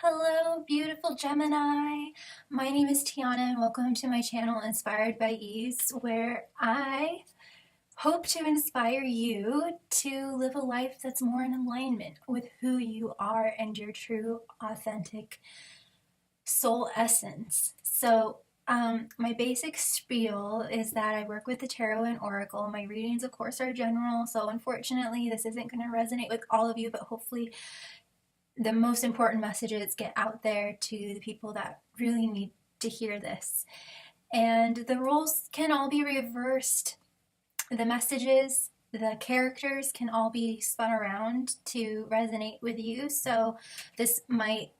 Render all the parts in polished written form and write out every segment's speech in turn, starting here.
Hello, beautiful Gemini. My name is Tiana, and welcome to my channel Inspired by Ease, where I hope to inspire you to live a life that's more in alignment with who you are and your true, authentic soul essence. My basic spiel is that I work with the tarot and oracle. My readings, of course, are general, so unfortunately, this isn't going to resonate with all of you, but hopefully the most important messages get out there to the people that really need to hear this. And the roles can all be reversed. The messages, the characters can all be spun around to resonate with you. So this might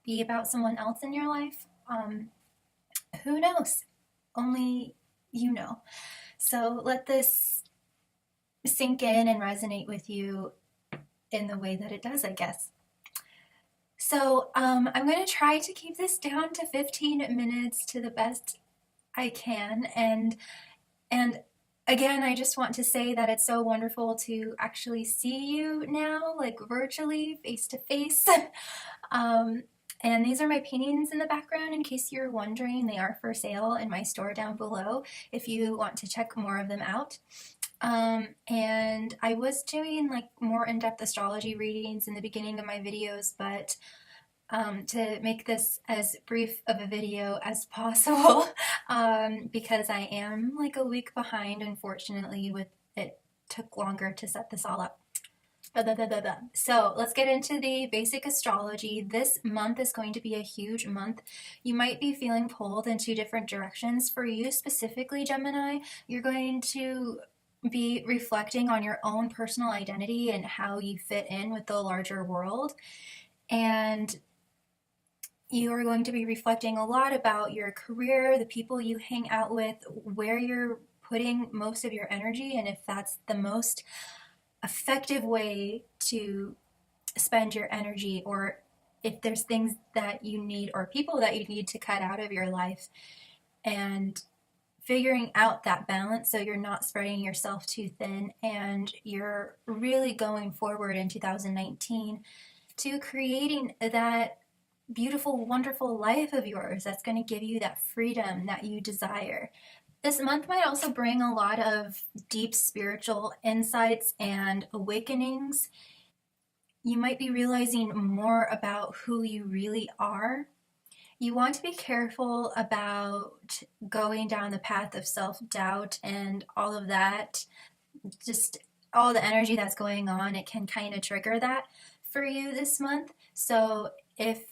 be about someone else in your life. Who knows? Only you know. So let this sink in and resonate with you in the way that it does, I guess. So I'm going to try to keep this down to 15 minutes to the best I can. And again, I just want to say that it's so wonderful to actually see you now, like virtually, face to face. And these are my paintings in the background, in case you're wondering. They are for sale in my store down below if you want to check more of them out. And I was doing like more in-depth astrology readings in the beginning of my videos, but to make this as brief of a video as possible, because I am like a week behind, unfortunately. With it took longer to set this all up. So let's get into the basic astrology. This month is going to be a huge month. You might be feeling pulled in two different directions. For you specifically, Gemini, you're going to be reflecting on your own personal identity and how you fit in with the larger world. And you are going to be reflecting a lot about your career, the people you hang out with, where you're putting most of your energy, and if that's the most effective way to spend your energy, or if there's things that you need or people that you need to cut out of your life, and figuring out that balance so you're not spreading yourself too thin and you're really going forward in 2019 to creating that beautiful, wonderful life of yours that's going to give you that freedom that you desire. This month might also bring a lot of deep spiritual insights and awakenings. You might be realizing more about who you really are. You want to be careful about going down the path of self-doubt and all of that. Just all the energy that's going on, it can kind of trigger that for you this month. So if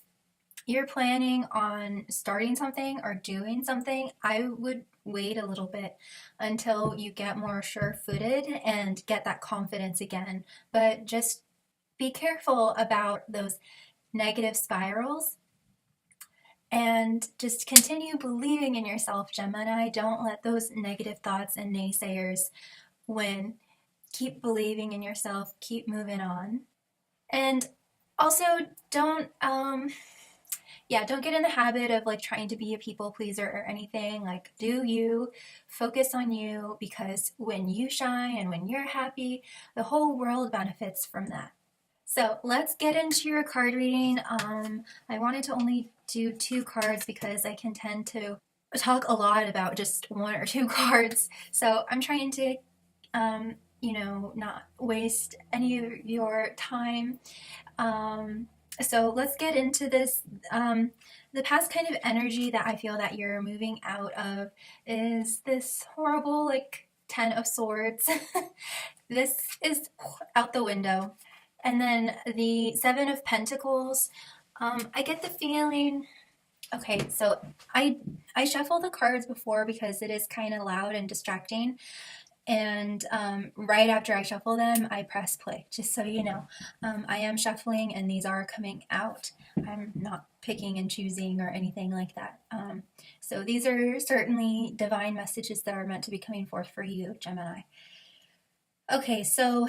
you're planning on starting something or doing something, I would wait a little bit until you get more sure-footed and get that confidence again. But just be careful about those negative spirals and just continue believing in yourself, Gemini. Don't let those negative thoughts and naysayers win. Keep believing in yourself, keep moving on. And also don't get in the habit of like trying to be a people pleaser or anything. Like, do you, focus on you, because when you shine and when you're happy, the whole world benefits from that. So let's get into your card reading. I wanted to only do 2 cards because I can tend to talk a lot about just 1 or 2 cards. So I'm trying to, not waste any of your time. So let's get into this. The past kind of energy that I feel that you're moving out of is this horrible, like, 10 of Swords. This is out the window. And then the 7 of Pentacles. I get the feeling, okay, so I shuffle the cards before because it is kind of loud and distracting. And right after I shuffle them, I press play, just so you know. I am shuffling and these are coming out. I'm not picking and choosing or anything like that. So these are certainly divine messages that are meant to be coming forth for you, Gemini. Okay, so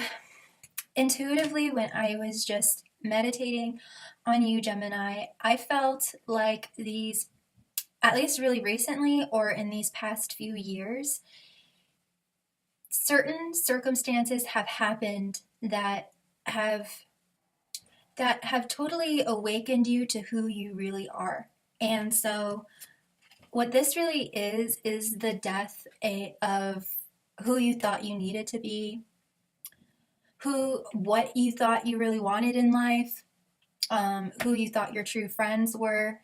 intuitively, when I was just meditating on you, Gemini, I felt like these, at least really recently or in these past few years, certain circumstances have happened that that have totally awakened you to who you really are. And so what this really is the death of who you thought you needed to be, what you thought you really wanted in life, who you thought your true friends were.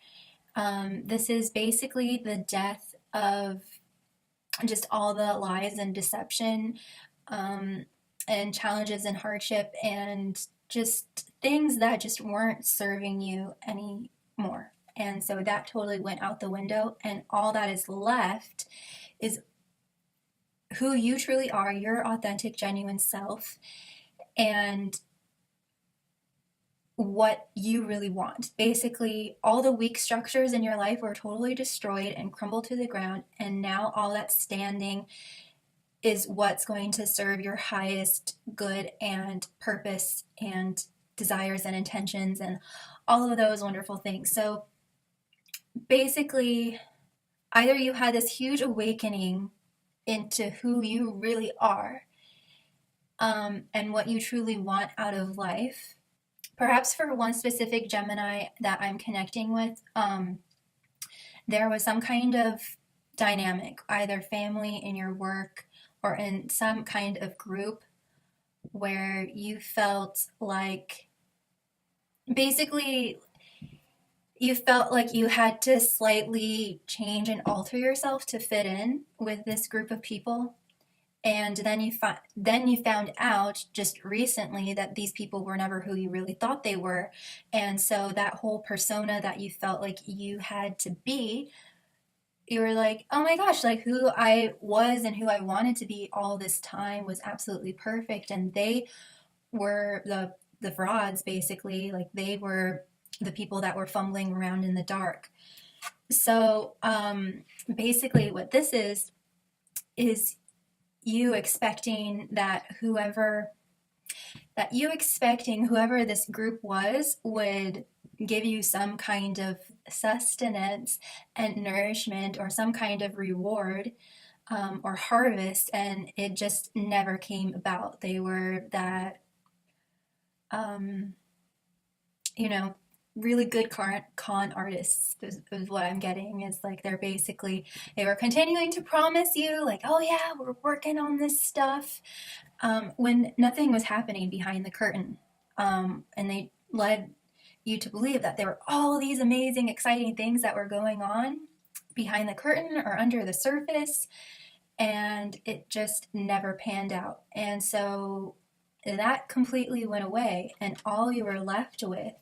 This is basically the death of just all the lies and deception, and challenges and hardship and just things that just weren't serving you anymore. And so that totally went out the window, and all that is left is who you truly are, your authentic, genuine self, and what you really want. Basically, all the weak structures in your life were totally destroyed and crumbled to the ground, and now all that's standing is what's going to serve your highest good and purpose and desires and intentions and all of those wonderful things. So basically, either you had this huge awakening into who you really are, and what you truly want out of life. Perhaps for one specific Gemini that I'm connecting with, there was some kind of dynamic, either family, in your work, or in some kind of group where you felt like, basically, you felt like you had to slightly change and alter yourself to fit in with this group of people. And then you found out just recently that these people were never who you really thought they were. And so that whole persona that you felt like you had to be, you were like, oh my gosh, like who I was and who I wanted to be all this time was absolutely perfect. And they were the frauds, basically. Like they were the people that were fumbling around in the dark. So basically what this is you expecting whoever this group was would give you some kind of sustenance and nourishment or some kind of reward, or harvest, and it just never came about. They were that, you know, really good con artists is what I'm getting. Is like they were continuing to promise you like, oh yeah, we're working on this stuff, when nothing was happening behind the curtain, and they led you to believe that there were all these amazing, exciting things that were going on behind the curtain or under the surface, and it just never panned out. And so that completely went away, and all you were left with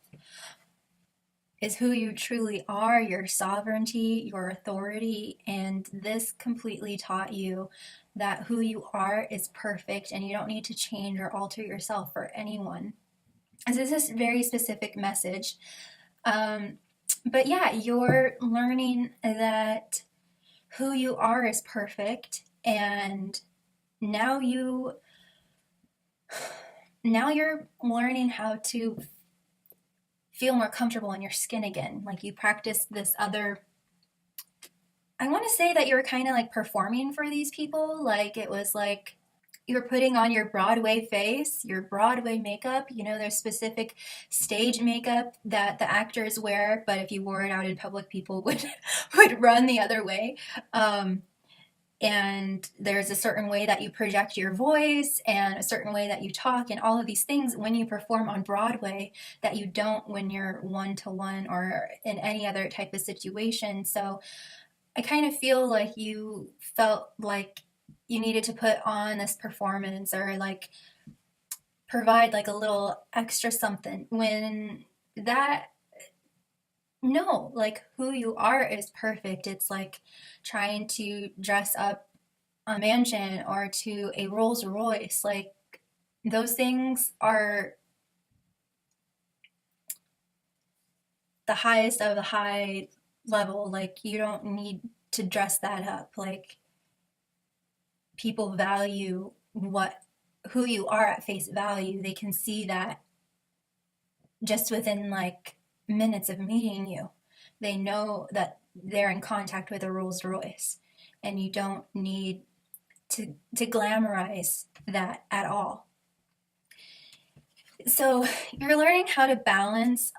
is who you truly are, your sovereignty, your authority, and this completely taught you that who you are is perfect and you don't need to change or alter yourself for anyone. This is a very specific message. But yeah, you're learning that who you are is perfect, and now you're learning how to feel more comfortable in your skin again. Like you practice this other, I want to say that you were kind of like performing for these people. Like it was like you were putting on your Broadway face, your Broadway makeup. You know, there's specific stage makeup that the actors wear, but if you wore it out in public, people would run the other way. And there's a certain way that you project your voice and a certain way that you talk and all of these things when you perform on Broadway that you don't when you're one-to-one or in any other type of situation. So I kind of feel like you felt like you needed to put on this performance or like provide like a little extra something when that, no, like who you are is perfect. It's like trying to dress up a mansion or to a Rolls Royce. Like those things are the highest of the high level. Like you don't need to dress that up. Like people value who you are at face value. They can see that just within like minutes of meeting you. They know that they're in contact with a Rolls Royce, and you don't need to glamorize that at all. So you're learning how to balance.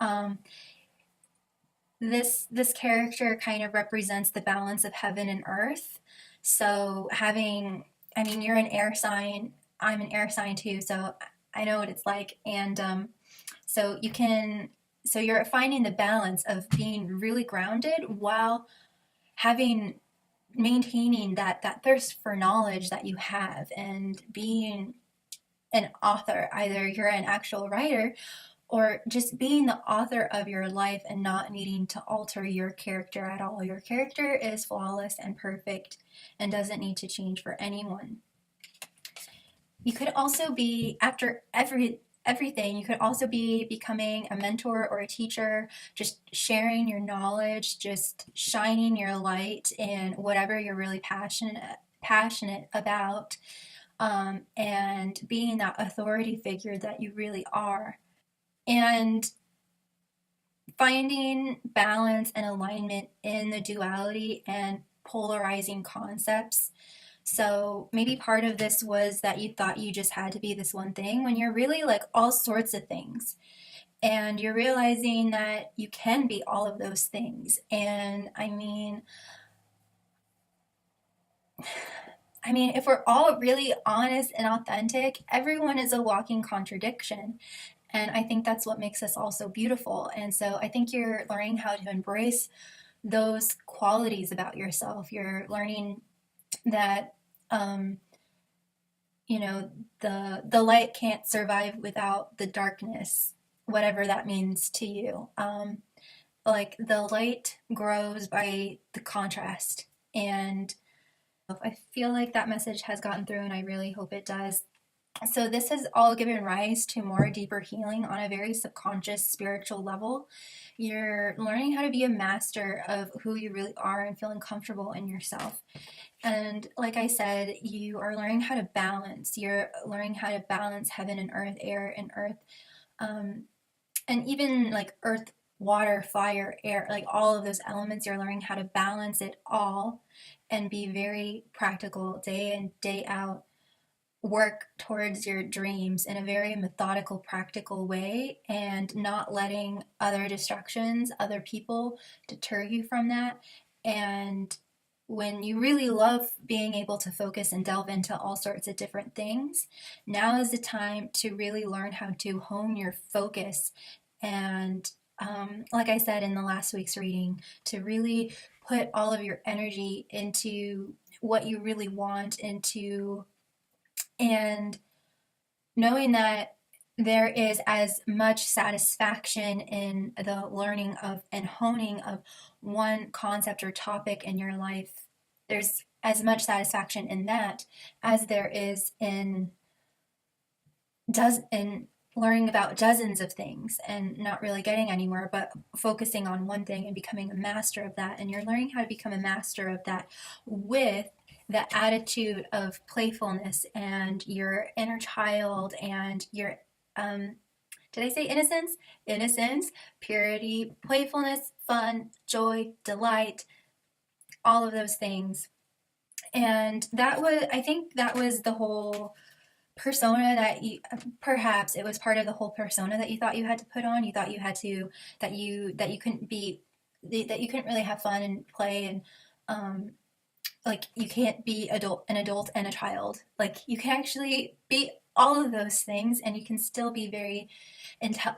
This character kind of represents the balance of heaven and earth. So having, I mean, you're an air sign. I'm an air sign too, so I know what it's like. And so you can, so you're finding the balance of being really grounded while having maintaining that thirst for knowledge that you have, and being an author. Either you're an actual writer or just being the author of your life and not needing to alter your character at all. Your character is flawless and perfect and doesn't need to change for anyone. You could also be, after everything, you could also be becoming a mentor or a teacher, just sharing your knowledge, just shining your light in whatever you're really passionate about, and being that authority figure that you really are. And finding balance and alignment in the duality and polarizing concepts. So maybe part of this was that you thought you just had to be this one thing when you're really like all sorts of things. And you're realizing that you can be all of those things. And I mean, if we're all really honest and authentic, everyone is a walking contradiction. And I think that's what makes us all so beautiful. And so I think you're learning how to embrace those qualities about yourself. You're learning that, um, you know, the light can't survive without the darkness, whatever that means to you. Like the light grows by the contrast. And I feel like that message has gotten through, and I really hope it does. So this has all given rise to more deeper healing on a very subconscious spiritual level. You're learning how to be a master of who you really are and feeling comfortable in yourself. And like I said, you are learning how to balance. You're learning how to balance heaven and earth, air and earth, and even like earth, water, fire, air, like all of those elements. You're learning how to balance it all and be very practical day in, day out. Work towards your dreams in a very methodical, practical way, and not letting other distractions, other people deter you from that. And when you really love being able to focus and delve into all sorts of different things, now is the time to really learn how to hone your focus. And like I said in the last week's reading, to really put all of your energy into what you really want, into, and knowing that there is as much satisfaction in the learning of and honing of one concept or topic in your life. There's as much satisfaction in that as there is in learning about dozens of things and not really getting anywhere, but focusing on one thing and becoming a master of that. And you're learning how to become a master of that with the attitude of playfulness and your inner child and your, did I say innocence? Innocence, purity, playfulness, fun, joy, delight, all of those things. And that was, I think that was the whole persona that you, perhaps it was part of the whole persona that you thought you had to put on. You thought you had to, that you couldn't be, that you couldn't really have fun and play, and like you can't be an adult and a child. Like you can actually be all of those things, and you can still be very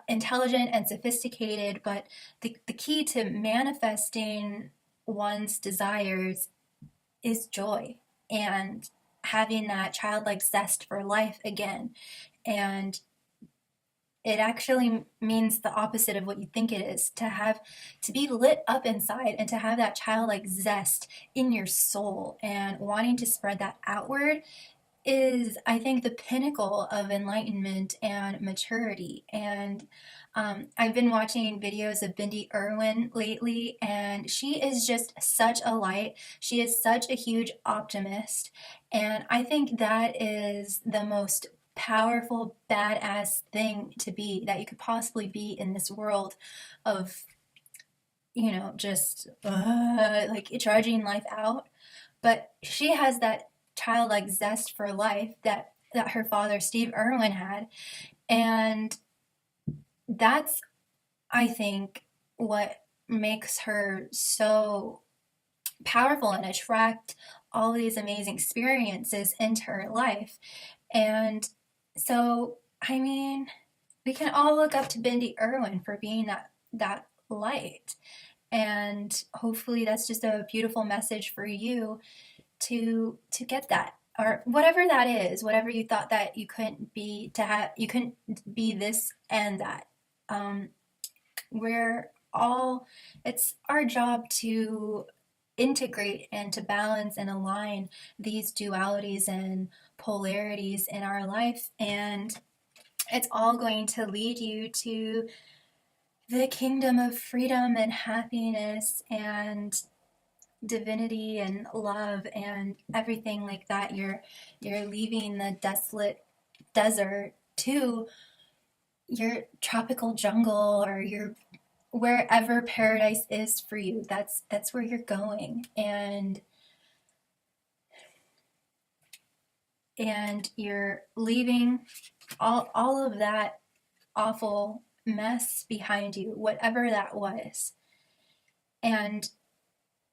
intelligent and sophisticated. But the key to manifesting one's desires is joy, and having that childlike zest for life again. And it actually means the opposite of what you think it is, to be lit up inside and to have that childlike zest in your soul and wanting to spread that outward is, I think, the pinnacle of enlightenment and maturity. And I've been watching videos of Bindi Irwin lately, and she is just such a light. She is such a huge optimist. And I think that is the most powerful, badass thing to be that you could possibly be in this world of, just like charging life out. But she has that childlike zest for life that her father Steve Irwin had. And that's, I think, what makes her so powerful and attract all these amazing experiences into her life. And so, I mean, we can all look up to Bindi Irwin for being that light. And hopefully that's just a beautiful message for you to get that, or whatever that is, whatever you thought that you couldn't be, to have, you couldn't be this and that. um we're all, it's our job to integrate and to balance and align these dualities and polarities in our life, and it's all going to lead you to the kingdom of freedom and happiness and divinity and love and everything like that. You're leaving the desolate desert to your tropical jungle, or your wherever paradise is for you. That's where you're going, and you're leaving all of that awful mess behind you, whatever that was. And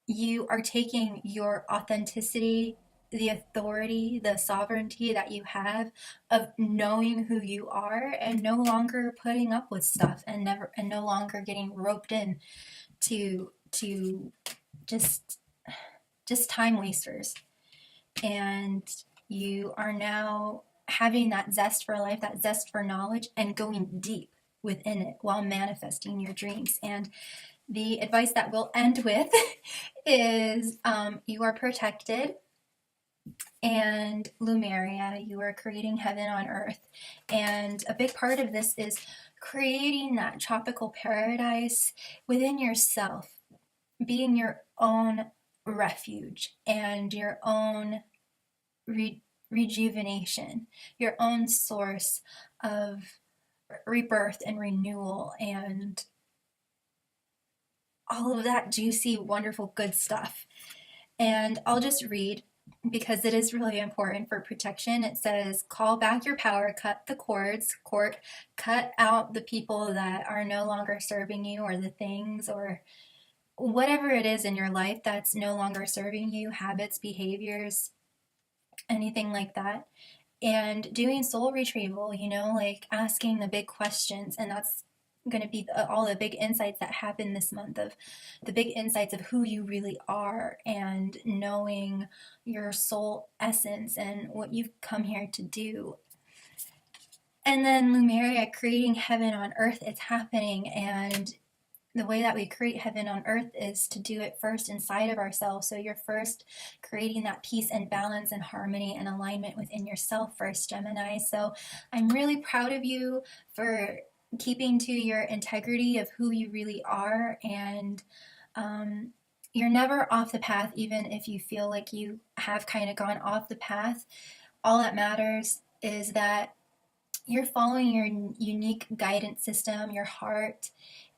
you are taking your authenticity, the authority, the sovereignty that you have of knowing who you are, and no longer putting up with stuff, and no longer getting roped in to just time wasters. And you are now having that zest for life, that zest for knowledge, and going deep within it while manifesting your dreams. And the advice that we'll end with is, you are protected, and Lumeria, you are creating heaven on earth. And a big part of this is creating that tropical paradise within yourself, being your own refuge and your own rejuvenation, your own source of rebirth and renewal and all of that juicy, wonderful, good stuff. And I'll just read, because it is really important for protection. It says, call back your power, cut the cords, cut out the people that are no longer serving you, or the things, or whatever it is in your life that's no longer serving you, habits, behaviors, anything like that. And doing soul retrieval, like asking the big questions. And that's going to be all the big insights that happen this month, of the big insights of who you really are, and knowing your soul essence and what you've come here to do. And then Lumeria, creating heaven on earth, it's happening. And the way that we create heaven on earth is to do it first inside of ourselves. So you're first creating that peace and balance and harmony and alignment within yourself first, Gemini. So I'm really proud of you for keeping to your integrity of who you really are. And you're never off the path, even if you feel like you have kind of gone off the path. All that matters is that you're following your unique guidance system, your heart.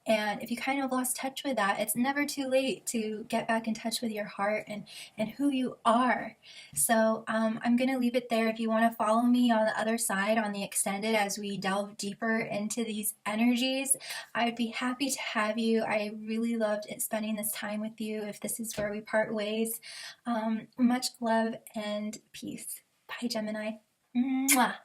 And if you kind of lost touch with that, it's never too late to get back in touch with your heart and who you are. So I'm going to leave it there. If you want to follow me on the other side, on the extended, as we delve deeper into these energies, I'd be happy to have you. I really loved spending this time with you. If this is where we part ways, much love and peace. Bye, Gemini. Mwah.